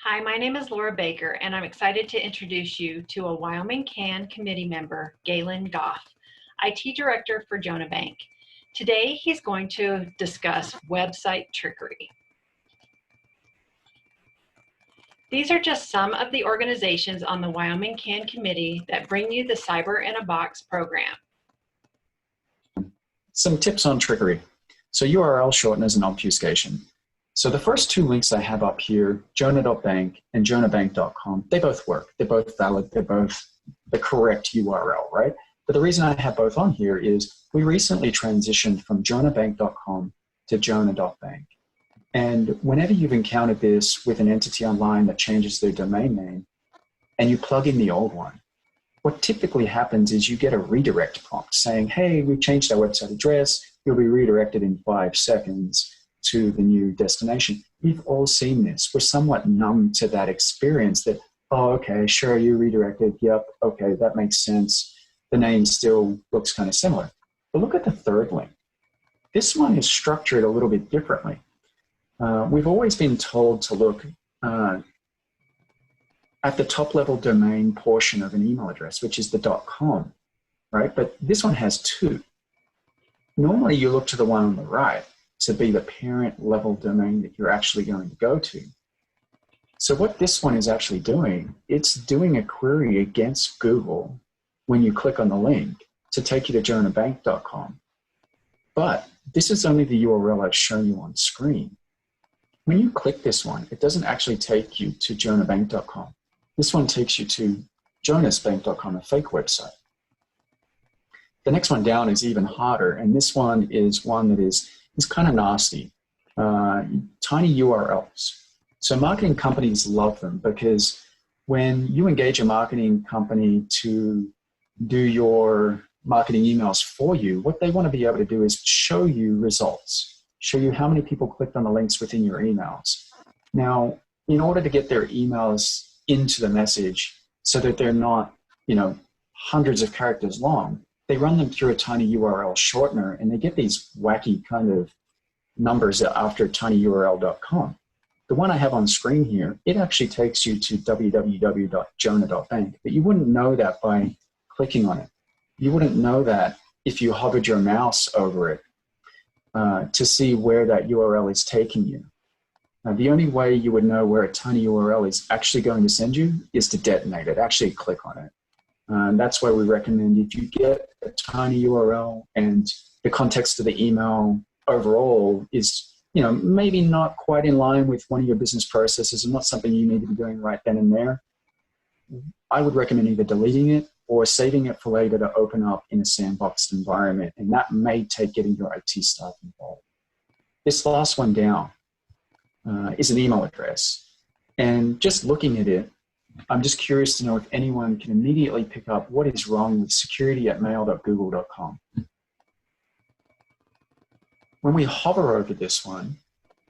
Hi, my name is Laura Baker, and I'm excited to introduce you to a Wyoming CAN committee member, Galen Goff, IT Director for Jonah Bank. Today, he's going to discuss website trickery. These are just some of the organizations on the Wyoming CAN committee that bring you the Cyber in a Box program. Some tips on trickery. So URL shorteners and obfuscation. So the first two links I have up here, jonah.bank and jonahbank.com, they both work. They're both valid. They're both the correct URL, right? But the reason I have both on here is we recently transitioned from jonahbank.com to jonah.bank. And whenever you've encountered this with an entity online that changes their domain name and you plug in the old one, what typically happens is you get a redirect prompt saying, hey, we've changed our website address. You'll be redirected in 5 seconds to the new destination. We've all seen this. We're somewhat numb to that experience that, oh, okay, sure, you redirected. Yep, okay, that makes sense. The name still looks kind of similar. But look at the third link. This one is structured a little bit differently. We've always been told to look at the top level domain portion of an email address, which is the .com, right? But this one has two. Normally you look to the one on the right to be the parent level domain that you're actually going to go to. So what this one is actually doing, it's doing a query against Google when you click on the link to take you to jonahbank.com. But this is only the URL I've shown you on screen. When you click this one, it doesn't actually take you to jonahbank.com. This one takes you to jonahsbank.com, a fake website. The next one down is even harder, and this one is one that is kind of nasty. Tiny URLs. So marketing companies love them because when you engage a marketing company to do your marketing emails for you, what they want to be able to do is show you results, show you how many people clicked on the links within your emails. Now, in order to get their emails into the message so that they're not, hundreds of characters long, they run them through a tiny URL shortener and they get these wacky kind of numbers after tinyurl.com. The one I have on screen here, it actually takes you to www.jonah.bank, but you wouldn't know that by clicking on it. You wouldn't know that if you hovered your mouse over it to see where that URL is taking you. The only way you would know where a tiny URL is actually going to send you is to detonate it, actually click on it. That's why we recommend if you get a tiny URL and the context of the email overall is, maybe not quite in line with one of your business processes and not something you need to be doing right then and there, I would recommend either deleting it or saving it for later to open up in a sandboxed environment, and that may take getting your IT staff involved. This last one down is an email address, and just looking at it, I'm just curious to know if anyone can immediately pick up what is wrong with security@mail.google.com. When we hover over this one,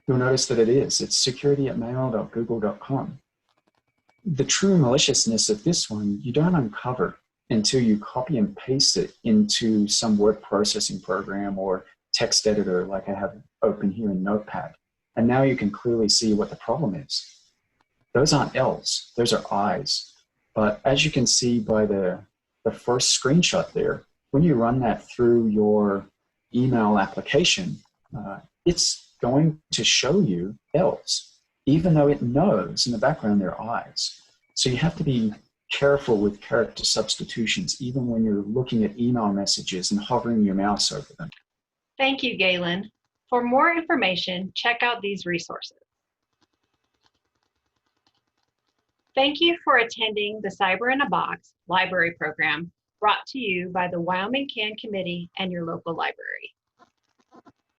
you'll notice that it's security@mail.google.com. The true maliciousness of this one, you don't uncover until you copy and paste it into some word processing program or text editor like I have open here in Notepad. And now you can clearly see what the problem is. Those aren't L's, those are I's. But as you can see by the first screenshot there, when you run that through your email application, it's going to show you L's, even though it knows in the background they're I's. So you have to be careful with character substitutions, even when you're looking at email messages and hovering your mouse over them. Thank you, Galen. For more information, check out these resources. Thank you for attending the Cyber in a Box library program brought to you by the Wyoming CAN Committee and your local library.